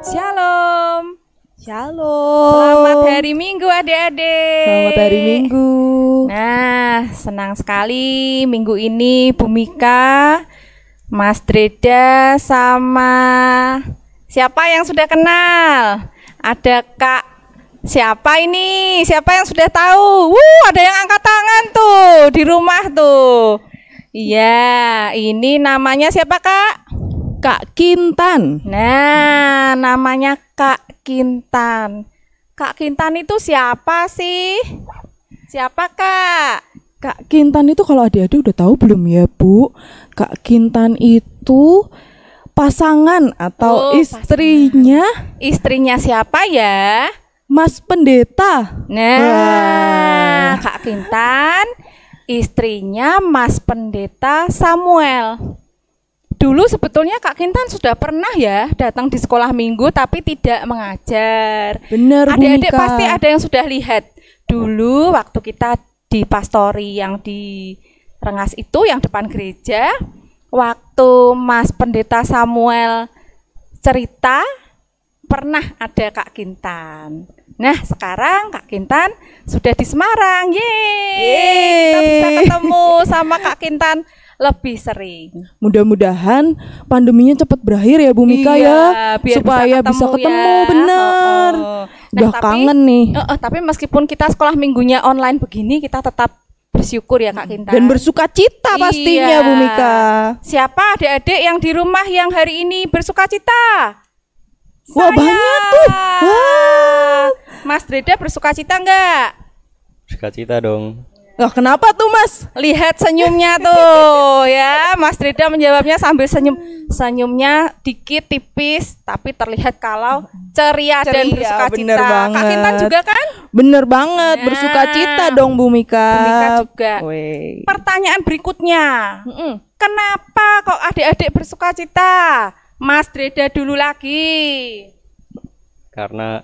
Shalom. Shalom. Selamat hari Minggu adik-adik. Selamat hari Minggu. Nah, senang sekali minggu ini Bu Mika, Mas Dreda sama siapa yang sudah kenal? Ada Kak. Siapa ini? Siapa yang sudah tahu? Ada yang angkat tangan tuh di rumah tuh. Iya, ini namanya siapa, Kak? Kak Kintan. Nah, namanya Kak Kintan. Kak Kintan itu siapa sih? Siapa, Kak? Kak Kintan itu kalau adik-adik udah tahu belum ya, Bu? Kak Kintan itu pasangan atau istrinya. Istrinya siapa ya? Mas Pendeta. Nah, Kak Kintan istrinya Mas Pendeta Samuel. Dulu sebetulnya Kak Kintan sudah pernah ya datang di sekolah minggu tapi tidak mengajar. Bener, Bu Adik-adik Mika. pasti ada yang sudah lihat. Dulu waktu kita di pastori yang di Rengas itu yang depan gereja, waktu Mas Pendeta Samuel cerita pernah ada Kak Kintan. Nah, sekarang Kak Kintan sudah di Semarang. Yeay. Kita bisa ketemu sama Kak Kintan lebih sering. Mudah-mudahan pandeminya cepat berakhir ya, Bu Mika, ya, biar supaya bisa ketemu, ya. Bener. Nah, Udah kangen nih. Tapi meskipun kita sekolah minggunya online begini, kita tetap bersyukur ya Kak Kintan. Dan bersuka cita pastinya, Bu Mika. Siapa adik-adik yang di rumah yang hari ini bersuka cita? Wah, banyak tuh. Wah. Mas Dreda bersuka cita enggak? Bersuka cita dong. Nah, kenapa tuh, Mas? Lihat senyumnya tuh ya. Mas Dreda menjawabnya sambil senyum. Senyumnya dikit tipis tapi terlihat kalau ceria dan bersuka cita. Bener banget. Kak Kintan juga kan? Bener banget, Nah, bersuka cita dong, Bu Mika. Bu Mika juga. Wey. Pertanyaan berikutnya. Kenapa kok adik-adik bersuka cita? Mas Dreda dulu lagi. Karena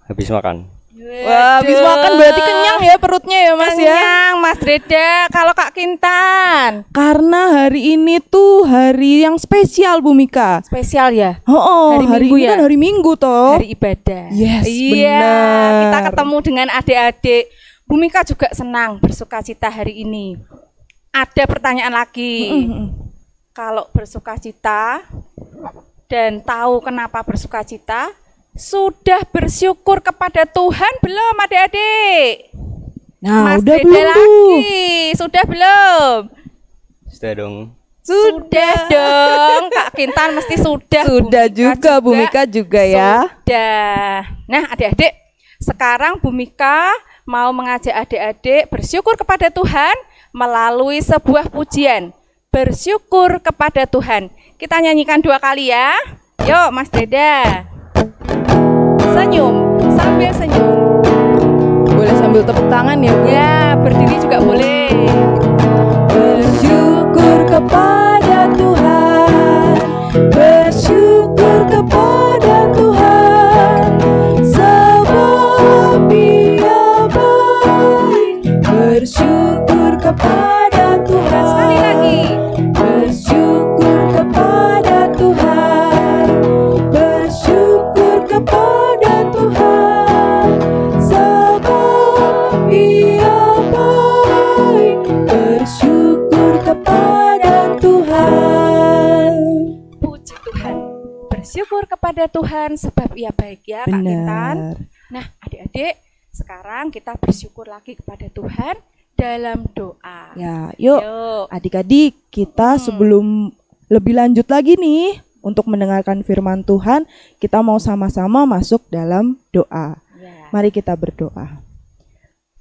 habis makan. Wah, habis makan berarti kenyang ya perutnya ya, Mas, ya. Kenyang, Mas Dreda. Kalau Kak Kintan? Karena hari ini tuh hari yang spesial, Bu Mika. Spesial ya? Oh, hari Minggu ini ya? kan hari Minggu toh. Hari ibadah. Yes, iya, benar. kita ketemu dengan adik-adik. Bu Mika juga senang bersuka cita hari ini. Ada pertanyaan lagi. Kalau bersuka cita dan tahu kenapa bersuka cita, sudah bersyukur kepada Tuhan belum adik-adik? Nah, Mas udah Dreda belum, Bu? lagi. Sudah belum? Sudah dong. Sudah dong, Kak Kintan mesti sudah. Sudah juga, Bu Mika juga ya. Sudah. Nah, adik-adik, sekarang Bu Mika mau mengajak adik-adik bersyukur kepada Tuhan melalui sebuah pujian. Bersyukur kepada Tuhan. Kita nyanyikan 2 kali ya. Yuk, Mas Dreda. Senyum, sambil senyum. Boleh sambil tepuk tangan ya, Bu? Ya, berdiri juga boleh. Bersyukur kepada Tuhan, bersyukur kepada Tuhan, sebab Dia baik. Bersyukur kepada Tuhan. Sekali lagi. Bersyukur kepada Tuhan, bersyukur kepada Tuhan, sebab Dia baik. Bersyukur kepada Tuhan. Puji Tuhan. Bersyukur kepada Tuhan sebab Ia baik ya, Kak Kintan. Nah, adik-adik, sekarang kita bersyukur lagi kepada Tuhan dalam doa. Ya, yuk adik-adik, kita sebelum lebih lanjut lagi nih untuk mendengarkan firman Tuhan, kita mau sama-sama masuk dalam doa. Ya. Mari kita berdoa.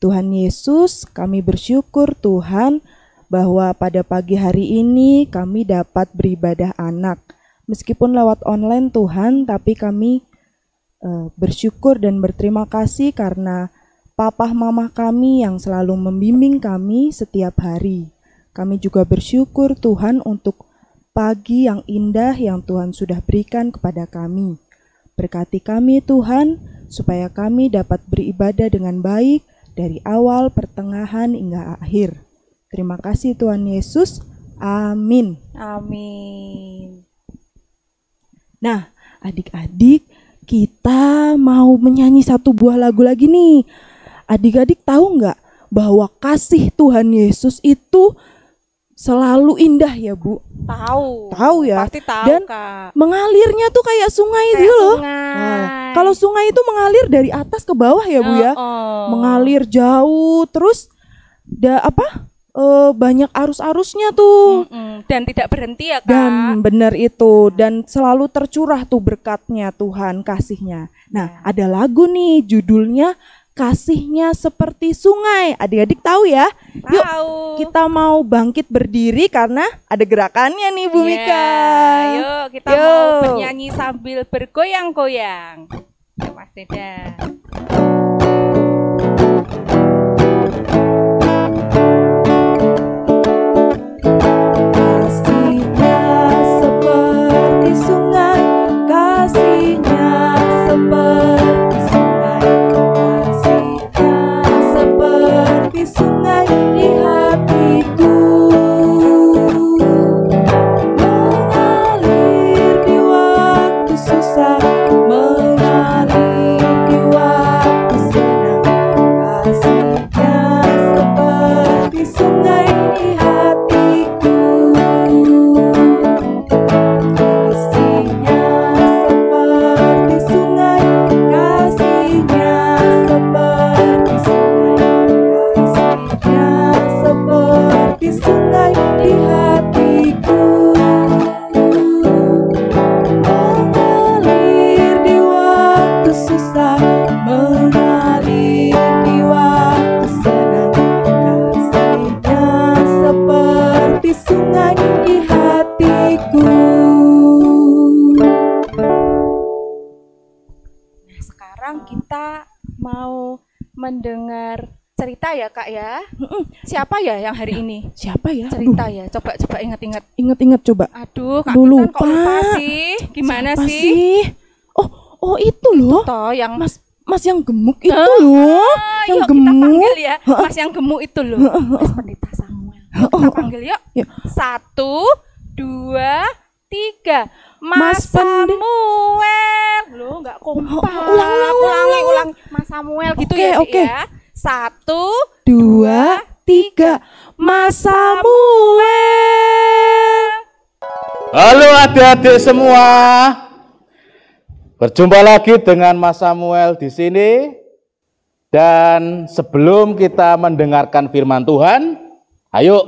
Tuhan Yesus, kami bersyukur Tuhan bahwa pada pagi hari ini kami dapat beribadah anak. Meskipun lewat online Tuhan, tapi kami bersyukur dan berterima kasih karena Papa Mama kami yang selalu membimbing kami setiap hari. Kami juga bersyukur Tuhan untuk pagi yang indah yang Tuhan sudah berikan kepada kami. Berkati kami Tuhan, supaya kami dapat beribadah dengan baik dari awal, pertengahan, hingga akhir. Terima kasih Tuhan Yesus. Amin. Amin. Nah, adik-adik, kita mau menyanyi satu buah lagu lagi nih. Adik-adik tahu nggak bahwa kasih Tuhan Yesus itu selalu indah ya, Bu? Tahu. Tahu ya. Pasti tahu, Dan Kak. mengalirnya tuh kayak sungai Kayak gitu loh. sungai. Nah, kalau sungai itu mengalir dari atas ke bawah ya, Bu ya. Mengalir jauh, terus banyak arus-arusnya tuh. Dan tidak berhenti ya, Kak. Dan benar itu, dan selalu tercurah tuh berkatnya Tuhan, kasihnya. Nah, ada lagu nih judulnya Kasihnya Seperti Sungai. Adik-adik tahu ya? Yuk, Tahu. kita mau bangkit berdiri karena ada gerakannya nih, Bu Mika. Yuk, kita mau bernyanyi sambil bergoyang-goyang. Yuk, Mas Deda. Kasihnya seperti sungai, kasihnya seperti sungai, kasihnya seperti sungai di hatiku, mengalir di waktu susah, mengalir di waktu senang, kasihnya seperti sungai di hatiku. Kasihnya seperti sungai, kasihnya seperti sungai, kasihnya seperti sungai di hatiku, mengalir di waktu susah, mengalir di waktu senang, kasihnya seperti sungai di hatiku. Nah, sekarang kita mau mendengar cerita ya, Kak ya. Siapa ya yang hari ini Siapa ya? cerita ya? Coba ingat-ingat. Ingat-ingat coba. Aduh, Kak Aduh, Kitan kok lupa. lupa sih? Gimana Siapa sih? Oh itu loh. Toh yang Mas yang gemuk itu loh. Yang yuk kita panggil gemuk. ya, Mas yang gemuk itu loh. Mas Pendeta Samuel. Yuk, kita panggil yuk. Yuk. 1, 2, 3. Mas Mas Samuel. Loh, enggak kompak. Ulang. Mas Samuel gitu Oke, ya, Dik oke. ya. 1, 2, 3. Mas Samuel. Halo adik-adik semua. Berjumpa lagi dengan Mas Samuel di sini. Dan sebelum kita mendengarkan firman Tuhan, ayo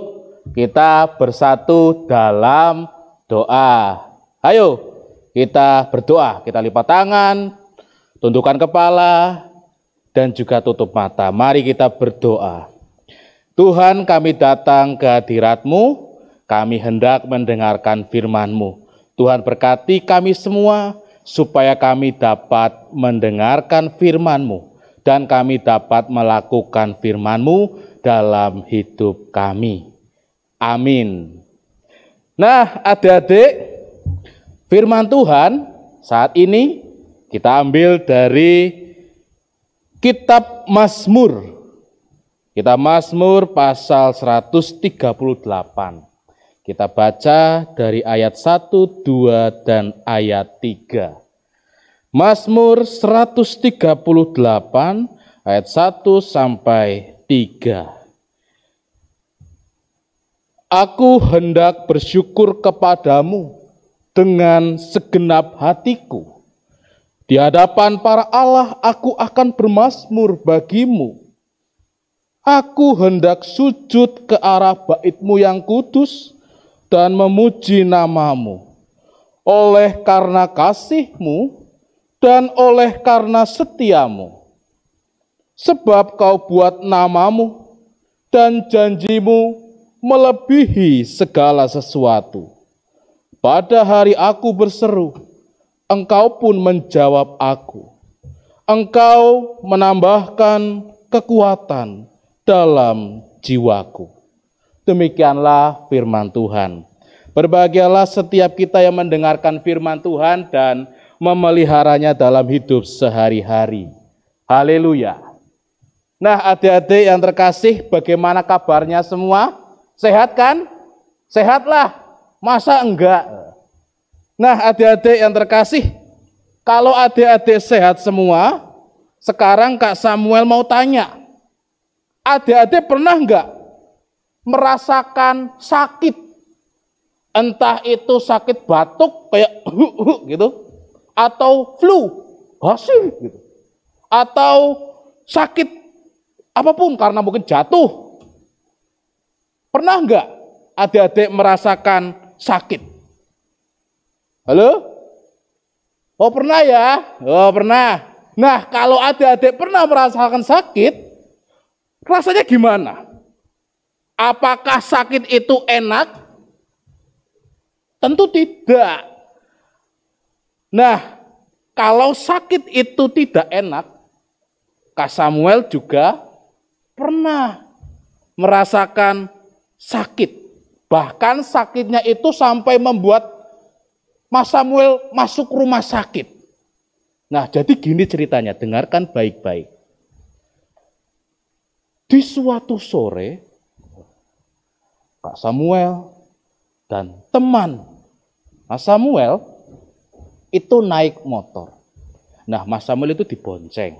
kita bersatu dalam doa. Ayo kita berdoa, kita lipat tangan, tundukkan kepala, dan juga tutup mata. Mari kita berdoa. Tuhan, kami datang ke hadirat-Mu, kami hendak mendengarkan firman-Mu. Tuhan berkati kami semua, supaya kami dapat mendengarkan firman-Mu, dan kami dapat melakukan firman-Mu dalam hidup kami. Amin. Nah, adik-adik, firman Tuhan saat ini kita ambil dari Kitab Mazmur. Kitab Mazmur pasal 138. Kita baca dari ayat 1, 2, dan ayat 3. Mazmur 138 ayat 1 sampai 3. Aku hendak bersyukur kepadamu dengan segenap hatiku. Di hadapan para Allah aku akan bermazmur bagimu. Aku hendak sujud ke arah bait-Mu yang kudus dan memuji nama-Mu. Oleh karena kasih-Mu dan oleh karena setia-Mu. Sebab Kau buat nama-Mu dan janji-Mu melebihi segala sesuatu. Pada hari aku berseru, Engkau pun menjawab aku. Engkau menambahkan kekuatan dalam jiwaku. Demikianlah firman Tuhan. Berbahagialah setiap kita yang mendengarkan firman Tuhan dan memeliharanya dalam hidup sehari-hari. Haleluya. Nah, adik-adik yang terkasih, bagaimana kabarnya semua? Sehat kan? Sehatlah, masa enggak? Nah, adik-adik yang terkasih, kalau adik-adik sehat semua, sekarang Kak Samuel mau tanya, adik-adik pernah enggak merasakan sakit? Entah itu sakit batuk kayak gitu, atau flu, hasil gitu, atau sakit apapun karena mungkin jatuh. Pernah enggak adik-adik merasakan sakit? Halo? Oh pernah ya? Oh pernah. Nah kalau adik-adik pernah merasakan sakit, rasanya gimana? Apakah sakit itu enak? Tentu tidak. Nah, kalau sakit itu tidak enak, Kak Samuel juga pernah merasakan sakit. Bahkan sakitnya itu sampai membuat Mas Samuel masuk rumah sakit. Nah, jadi gini ceritanya, dengarkan baik-baik. Di suatu sore, Kak Samuel dan teman Mas Samuel itu naik motor. Nah, Mas Samuel itu dibonceng.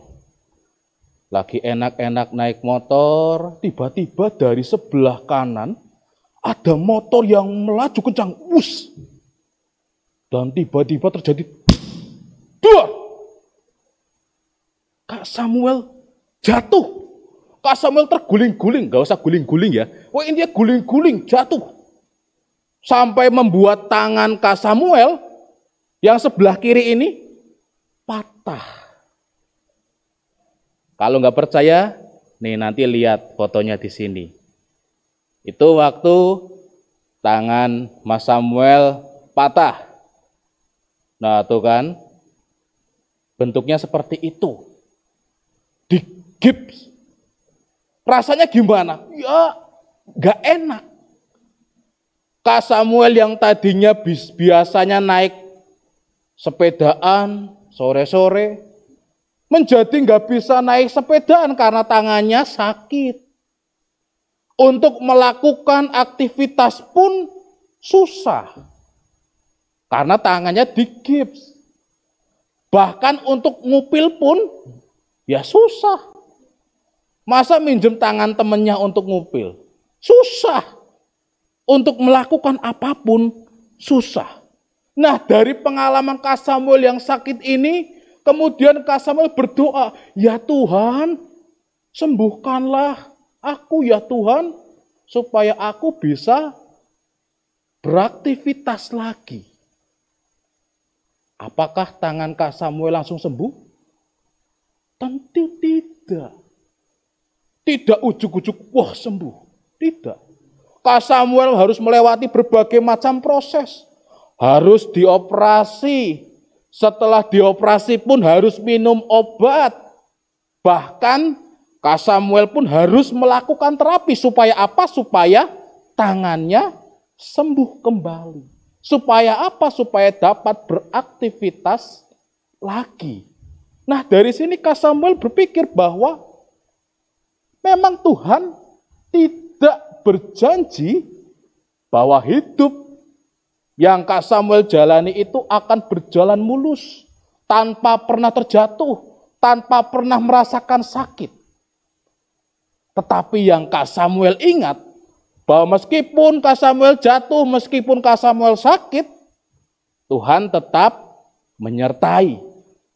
Lagi enak-enak naik motor, tiba-tiba dari sebelah kanan ada motor yang melaju kencang. Wus! Dan tiba-tiba terjadi dua. Kak Samuel jatuh. Kak Samuel terguling-guling, gak usah guling-guling ya. Wah, ini dia guling-guling, jatuh. Sampai membuat tangan Kak Samuel yang sebelah kiri ini patah. Kalau nggak percaya, nih nanti lihat fotonya di sini. Itu waktu tangan Mas Samuel patah. Nah tuh kan, bentuknya seperti itu. Di gips. Rasanya gimana? Ya nggak enak. Kak Samuel yang tadinya biasanya naik sepedaan sore-sore, menjadi nggak bisa naik sepedaan karena tangannya sakit. Untuk melakukan aktivitas pun susah, karena tangannya digips. Bahkan untuk ngupil pun ya susah. Masa minjem tangan temennya untuk ngupil? Susah. Untuk melakukan apapun susah. Nah dari pengalaman Kak Samuel yang sakit ini, kemudian Kak Samuel berdoa, ya Tuhan sembuhkanlah aku ya Tuhan, supaya aku bisa beraktivitas lagi. Apakah tangan Kak Samuel langsung sembuh? Tentu tidak. Tidak ujuk-ujuk, wah sembuh. Tidak. Kak Samuel harus melewati berbagai macam proses. Harus dioperasi. Setelah dioperasi pun harus minum obat. Bahkan Kak Samuel pun harus melakukan terapi. Supaya apa? Supaya tangannya sembuh kembali. Supaya apa? Supaya dapat beraktivitas lagi. Nah dari sini Kak Samuel berpikir bahwa memang Tuhan tidak berjanji bahwa hidup yang Kak Samuel jalani itu akan berjalan mulus, tanpa pernah terjatuh, tanpa pernah merasakan sakit. Tetapi yang Kak Samuel ingat, bahwa meskipun Kak Samuel jatuh, meskipun Kak Samuel sakit, Tuhan tetap menyertai,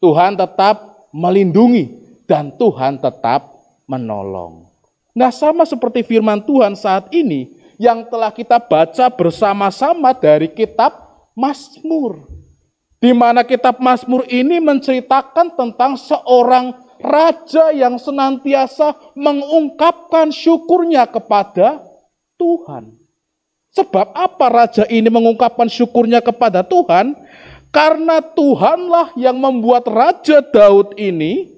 Tuhan tetap melindungi, dan Tuhan tetap menolong. Nah sama seperti firman Tuhan saat ini yang telah kita baca bersama-sama dari kitab Mazmur. Di mana kitab Mazmur ini menceritakan tentang seorang raja yang senantiasa mengungkapkan syukurnya kepada Tuhan. Sebab apa raja ini mengungkapkan syukurnya kepada Tuhan? Karena Tuhanlah yang membuat Raja Daud ini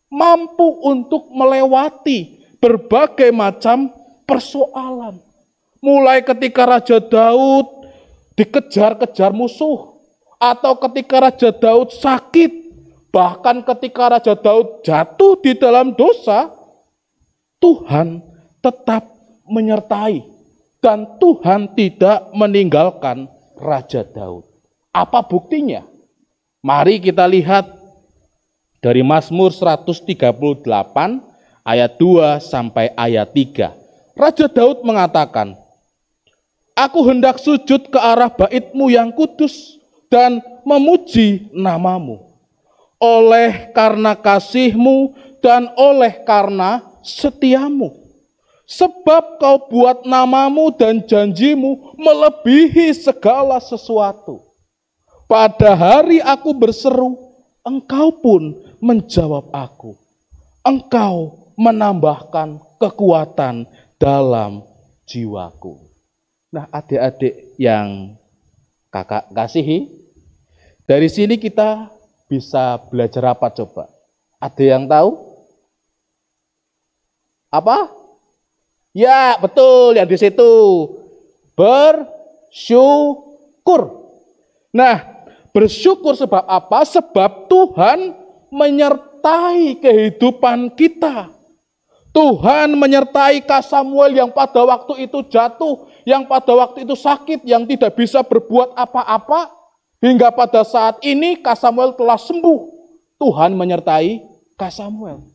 mampu untuk melewati berbagai macam persoalan. Mulai ketika Raja Daud dikejar-kejar musuh, atau ketika Raja Daud sakit, bahkan ketika Raja Daud jatuh di dalam dosa, Tuhan tetap menyertai, dan Tuhan tidak meninggalkan Raja Daud. Apa buktinya? Mari kita lihat dari Mazmur 138 ayat 2 sampai ayat 3. Raja Daud mengatakan, "Aku hendak sujud ke arah bait-Mu yang kudus dan memuji nama-Mu. Oleh karena kasih-Mu dan oleh karena setiamu. Sebab Kau buat nama-Mu dan janji-Mu melebihi segala sesuatu. Pada hari aku berseru, Engkau pun menjawab aku. Engkau menambahkan kekuatan dalam jiwaku." Nah, adik-adik yang kakak kasihi, dari sini kita bisa belajar apa coba? Ada yang tahu? Apa? Ya, betul, yang di situ. Bersyukur. Nah, bersyukur sebab apa? Sebab Tuhan menyertai kehidupan kita. Tuhan menyertai Kak Samuel yang pada waktu itu jatuh, yang pada waktu itu sakit, yang tidak bisa berbuat apa-apa, hingga pada saat ini Kak Samuel telah sembuh. Tuhan menyertai Kak Samuel.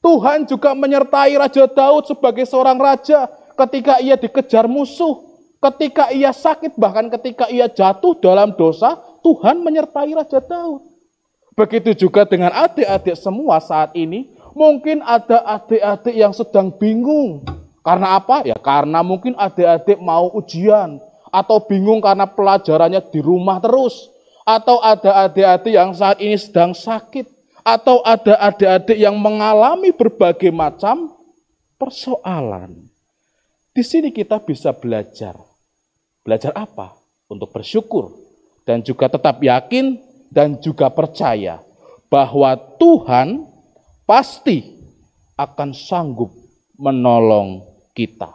Tuhan juga menyertai Raja Daud sebagai seorang raja ketika ia dikejar musuh, ketika ia sakit, bahkan ketika ia jatuh dalam dosa, Tuhan menyertai Raja Daud. Begitu juga dengan adik-adik semua saat ini. Mungkin ada adik-adik yang sedang bingung. Karena apa? Ya karena mungkin adik-adik mau ujian. Atau bingung karena pelajarannya di rumah terus. Atau ada adik-adik yang saat ini sedang sakit. Atau ada adik-adik yang mengalami berbagai macam persoalan. Di sini kita bisa belajar. Belajar apa? Untuk bersyukur. Dan juga tetap yakin dan juga percaya bahwa Tuhan pasti akan sanggup menolong kita.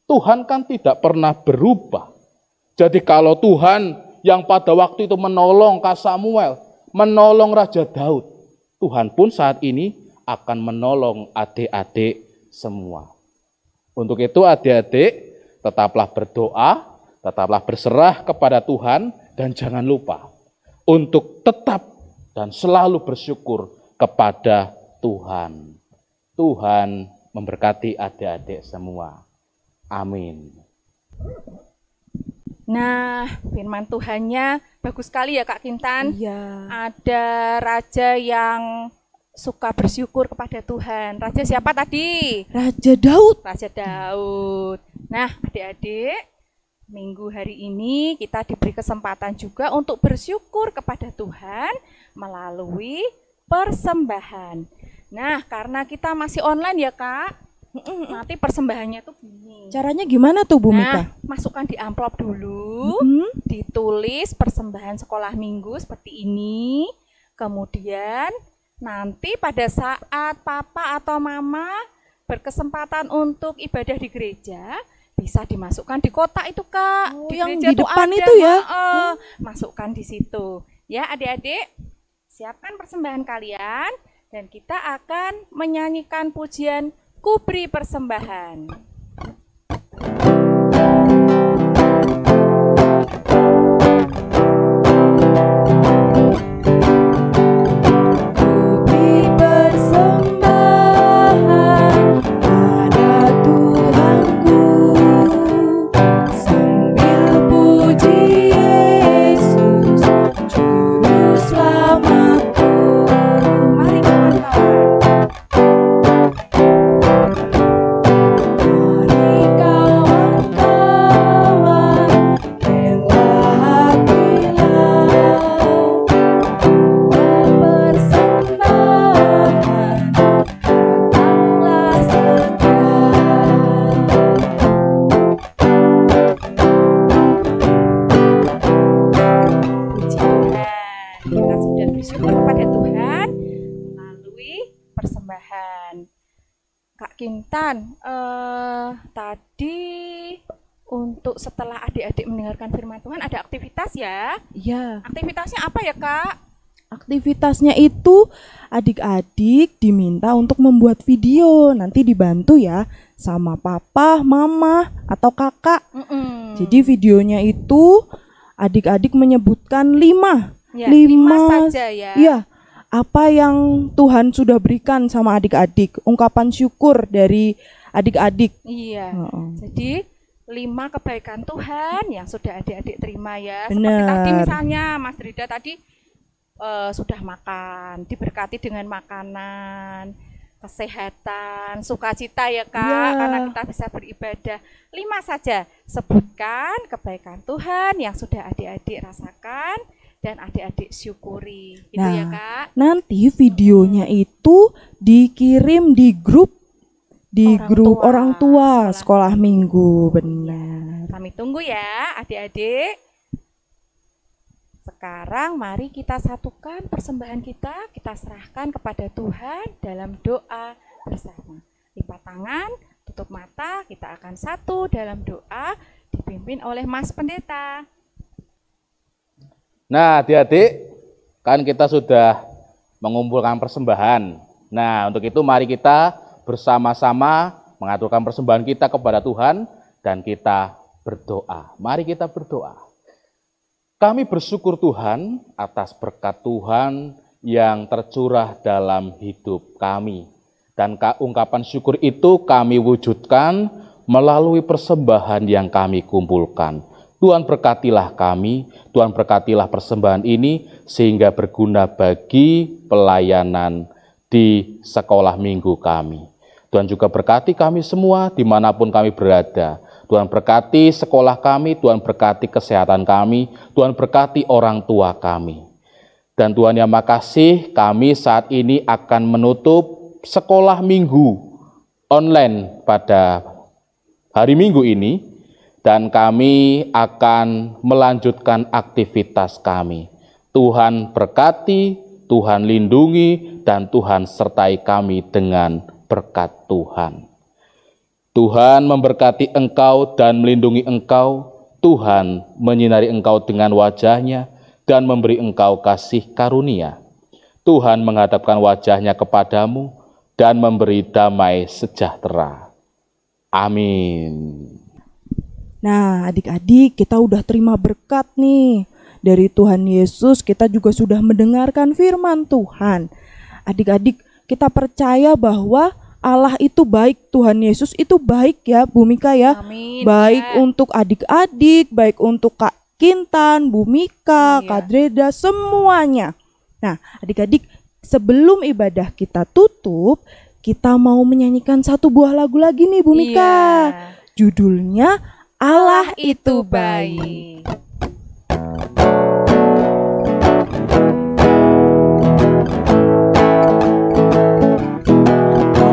Tuhan kan tidak pernah berubah. Jadi kalau Tuhan yang pada waktu itu menolong Kak Samuel, menolong Raja Daud, Tuhan pun saat ini akan menolong adik-adik semua. Untuk itu adik-adik tetaplah berdoa, tetaplah berserah kepada Tuhan, dan jangan lupa untuk tetap dan selalu bersyukur kepada Tuhan. Tuhan memberkati adik-adik semua. Amin. Nah, firman Tuhannya bagus sekali ya Kak Kintan. Iya. Ada raja yang suka bersyukur kepada Tuhan. Raja siapa tadi? Raja Daud. Raja Daud. Nah, adik-adik, minggu hari ini kita diberi kesempatan juga untuk bersyukur kepada Tuhan melalui persembahan. Nah, karena kita masih online ya Kak, nanti persembahannya tuh gini. Caranya gimana tuh Bu Mika? Nah, masukkan di amplop dulu, ditulis persembahan sekolah minggu seperti ini. Kemudian nanti pada saat papa atau mama berkesempatan untuk ibadah di gereja, bisa dimasukkan di kotak itu Kak. Oh, Di yang gereja di tuh depan ada, itu ya? Masukkan di situ. Ya adik-adik, siapkan persembahan kalian dan kita akan menyanyikan pujian Ku Beri Persembahan. Kintan, tadi untuk setelah adik-adik mendengarkan firman Tuhan ada aktivitas ya? Iya. Aktivitasnya apa ya Kak? Aktivitasnya itu adik-adik diminta untuk membuat video. Nanti dibantu ya sama papa, mama, atau kakak. Jadi videonya itu adik-adik menyebutkan 5. Ya, 5 saja ya. Iya. Apa yang Tuhan sudah berikan sama adik-adik, ungkapan syukur dari adik-adik. Iya. Jadi 5 kebaikan Tuhan yang sudah adik-adik terima ya. Benar. Seperti tadi misalnya Mas Rida tadi sudah makan, diberkati dengan makanan, kesehatan, sukacita ya Kak, Iya. karena kita bisa beribadah. 5 saja, sebutkan kebaikan Tuhan yang sudah adik-adik rasakan dan adik-adik syukuri. Itu ya Kak. Nanti videonya itu dikirim di grup orang tua sekolah minggu. Benar. Kami tunggu ya adik-adik. Sekarang mari kita satukan persembahan kita serahkan kepada Tuhan dalam doa bersama. Lipat tangan, tutup mata, kita akan satu dalam doa dipimpin oleh Mas Pendeta. Nah, adik-adik, kan kita sudah mengumpulkan persembahan. Nah, untuk itu mari kita bersama-sama mengaturkan persembahan kita kepada Tuhan dan kita berdoa. Mari kita berdoa. Kami bersyukur Tuhan atas berkat Tuhan yang tercurah dalam hidup kami. Dan ungkapan syukur itu kami wujudkan melalui persembahan yang kami kumpulkan. Tuhan berkatilah kami, Tuhan berkatilah persembahan ini sehingga berguna bagi pelayanan di sekolah minggu kami. Tuhan juga berkati kami semua dimanapun kami berada. Tuhan berkati sekolah kami, Tuhan berkati kesehatan kami, Tuhan berkati orang tua kami. Dan Tuhan yang makasih, kami saat ini akan menutup sekolah minggu online pada hari Minggu ini. Dan kami akan melanjutkan aktivitas kami. Tuhan berkati, Tuhan lindungi, dan Tuhan sertai kami dengan berkat Tuhan. Tuhan memberkati engkau dan melindungi engkau. Tuhan menyinari engkau dengan wajah-Nya dan memberi engkau kasih karunia. Tuhan menghadapkan wajah-Nya kepadamu dan memberi damai sejahtera. Amin. Nah, adik-adik, kita udah terima berkat nih dari Tuhan Yesus. Kita juga sudah mendengarkan firman Tuhan. Adik-adik, kita percaya bahwa Allah itu baik, Tuhan Yesus itu baik ya Bu Mika ya. Amin, baik ya. untuk adik-adik, baik untuk Kak Kintan, Bu Mika, Iya. Kak Dreda, semuanya. Nah, adik-adik, sebelum ibadah kita tutup, kita mau menyanyikan satu buah lagu lagi nih Bu Mika. Iya. Judulnya Allah itu baik.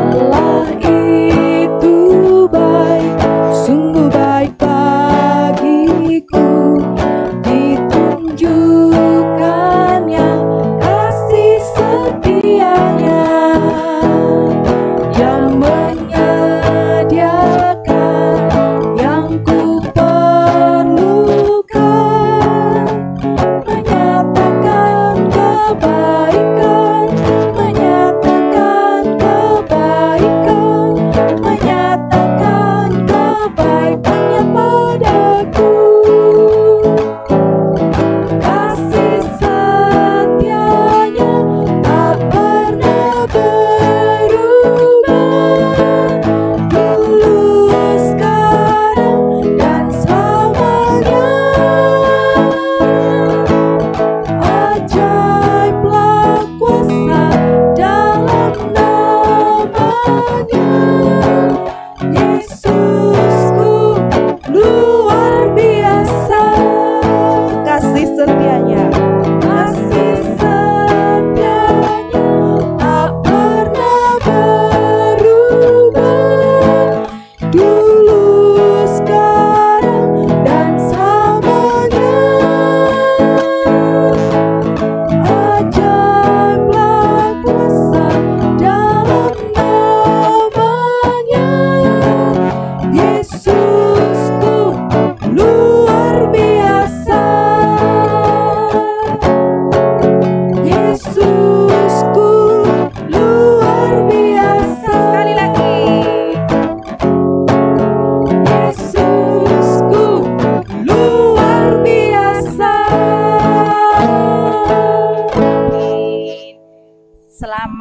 Allah itu baik, sungguh baik bagiku. Ditunjukkannya kasih setianya yang menyediakan yang ku perlukan.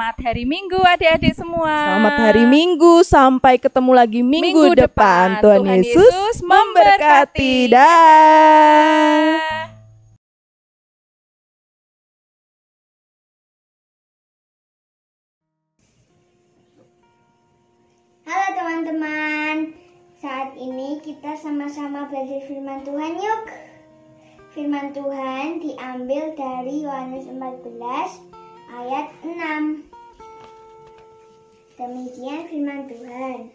Selamat hari Minggu adik-adik semua. Selamat hari Minggu, sampai ketemu lagi minggu depan. Tuhan Yesus memberkati. Dah. Halo teman-teman, saat ini kita sama-sama belajar firman Tuhan yuk. Firman Tuhan diambil dari Yohanes 14 ayat 6. Demikian firman Tuhan.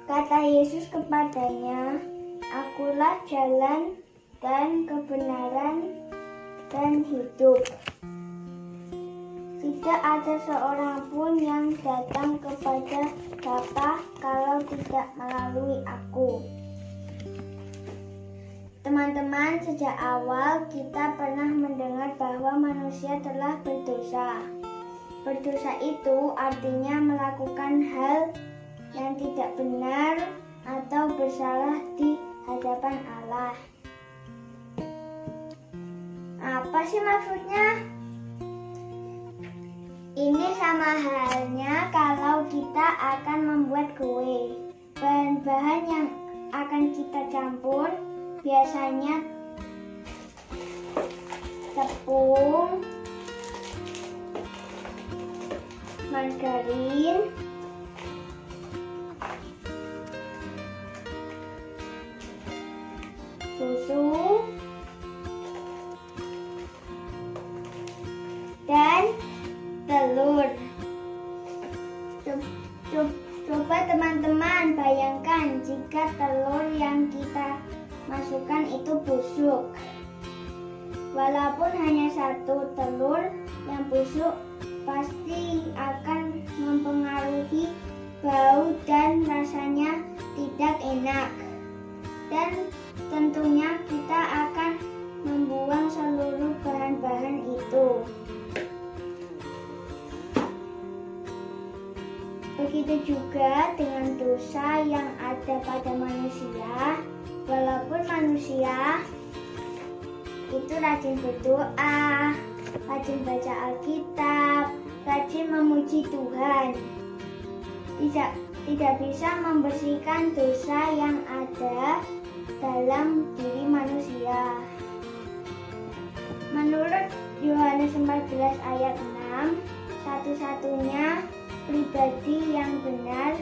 Kata Yesus kepadanya, "Akulah jalan dan kebenaran dan hidup. Tidak ada seorang pun yang datang kepada Bapa kalau tidak melalui aku." Teman-teman, sejak awal kita pernah mendengar bahwa manusia telah berdosa. Berdosa itu artinya melakukan hal yang tidak benar atau bersalah di hadapan Allah. Apa sih maksudnya? Ini sama halnya kalau kita akan membuat kue. Bahan-bahan yang akan kita campur biasanya tepung, margarin, susu, dan telur. Coba teman-teman bayangkan jika telur yang kita masukkan itu busuk. Walaupun hanya satu telur yang busuk, pasti akan mempengaruhi bau dan rasanya tidak enak. Dan tentunya kita akan membuang seluruh bahan-bahan itu. Begitu juga dengan dosa yang ada pada manusia. Walaupun manusia itu rajin berdoa, rajin baca Alkitab, rajin memuji Tuhan, tidak bisa membersihkan dosa yang ada dalam diri manusia. Menurut Yohanes 14 ayat 6, satu-satunya pribadi yang benar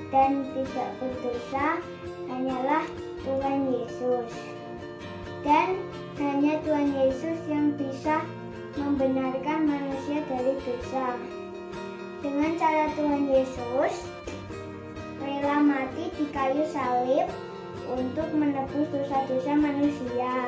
dan tidak berdosa hanyalah Tuhan Yesus. Dan hanya Tuhan Yesus yang bisa membenarkan manusia dari dosa. Dengan cara Tuhan Yesus rela mati di kayu salib untuk menebus dosa-dosa manusia.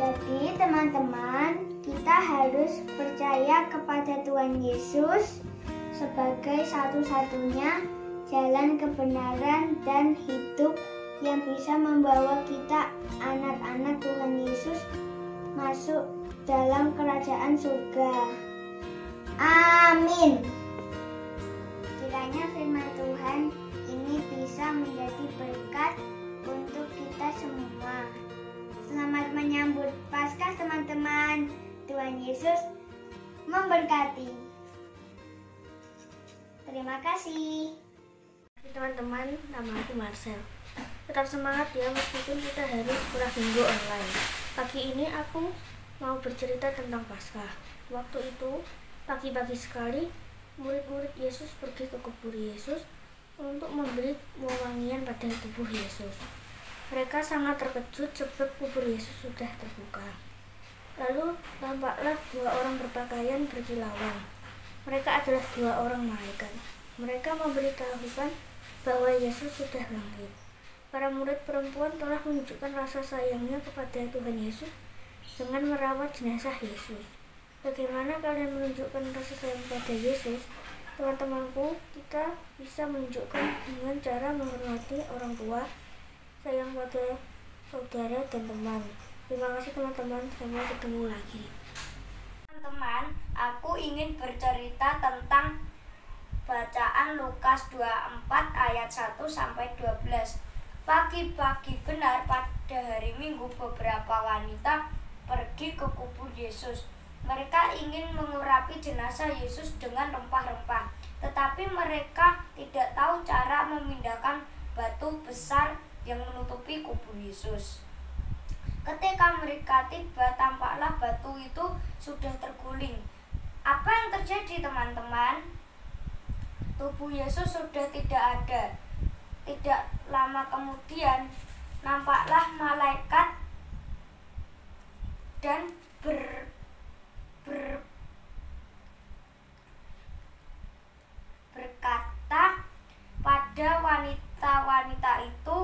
Jadi teman-teman, kita harus percaya kepada Tuhan Yesus sebagai satu-satunya jalan kebenaran dan hidup yang bisa membawa kita anak-anak Tuhan Yesus masuk dalam kerajaan surga. Amin. Kiranya firman Tuhan ini bisa menjadi berkat untuk kita semua. Selamat menyambut Paskah teman-teman. Tuhan Yesus memberkati. Terima kasih. Teman-teman, nama aku Marcel. Tetap semangat ya meskipun kita harus sekolah minggu online. Pagi ini aku mau bercerita tentang Paskah. Waktu itu, pagi-pagi sekali, murid-murid Yesus pergi ke kubur Yesus untuk memberi wewangian pada tubuh Yesus. Mereka sangat terkejut sebab kubur Yesus sudah terbuka. Lalu tampaklah dua orang berpakaian berkilauan. Mereka adalah dua orang malaikat. Mereka memberitahukan bahwa Yesus sudah bangkit. Para murid perempuan telah menunjukkan rasa sayangnya kepada Tuhan Yesus dengan merawat jenazah Yesus. Bagaimana kalian menunjukkan rasa sayang pada Yesus? Teman-temanku, kita bisa menunjukkan dengan cara menghormati orang tua, sayang pada saudara dan teman. Terima kasih teman-teman, sampai ketemu lagi. Teman-teman, aku ingin bercerita tentang bacaan Lukas 24 ayat 1 sampai 12. Pagi-pagi benar pada hari Minggu beberapa wanita pergi ke kubur Yesus. Mereka ingin mengurapi jenazah Yesus dengan rempah-rempah, tetapi mereka tidak tahu cara memindahkan batu besar yang menutupi kubur Yesus. Ketika mereka tiba, tampaklah batu itu sudah terguling. Apa yang terjadi, teman-teman? Tubuh Yesus sudah tidak ada. Tidak lama kemudian, nampaklah malaikat dan berkata pada wanita-wanita itu,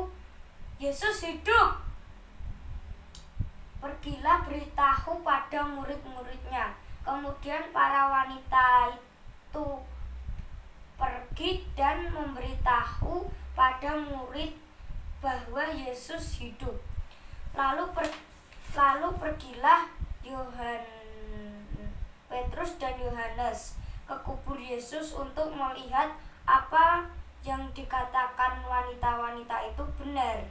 Yesus hidup. Pergilah beritahu pada murid-muridnya. Kemudian para wanita itu pergi dan memberitahu pada murid bahwa Yesus hidup. Lalu pergilah Petrus dan Yohanes ke kubur Yesus untuk melihat apa yang dikatakan wanita-wanita itu benar.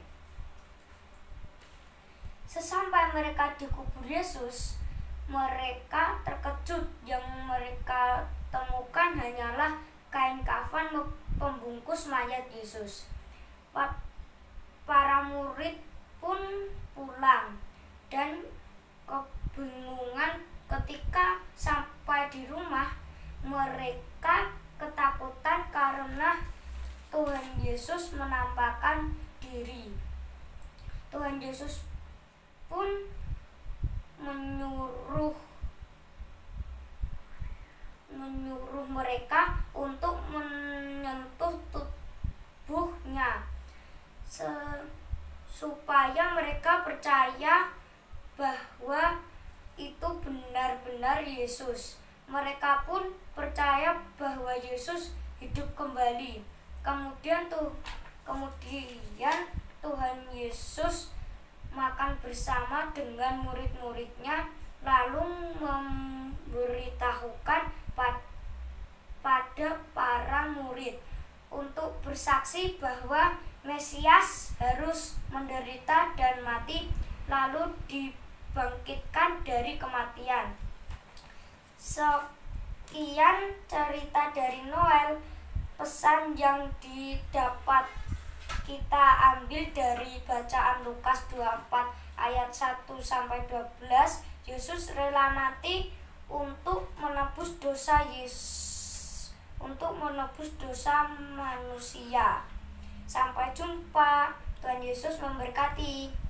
Sesampai mereka di kubur Yesus, mereka terkejut. Yang mereka temukan hanyalah kain kafan pembungkus mayat Yesus. Para murid pun pulang dan kebingungan. Ketika sampai di rumah, mereka ketakutan karena Tuhan Yesus menampakkan diri. Tuhan Yesus pun menyuruh mereka untuk menyentuh tubuhnya supaya mereka percaya bahwa itu benar-benar Yesus. Mereka pun percaya bahwa Yesus hidup kembali. Kemudian Tuhan Yesus makan bersama dengan murid-muridnya, lalu memberitahukan pada para murid untuk bersaksi bahwa Mesias harus menderita dan mati, lalu dibangkitkan dari kematian. Sekian cerita dari Noel. Pesan yang didapat kita ambil dari bacaan Lukas 24 ayat 1-12. Yesus rela mati untuk menebus dosa manusia. Sampai jumpa. Tuhan Yesus memberkati.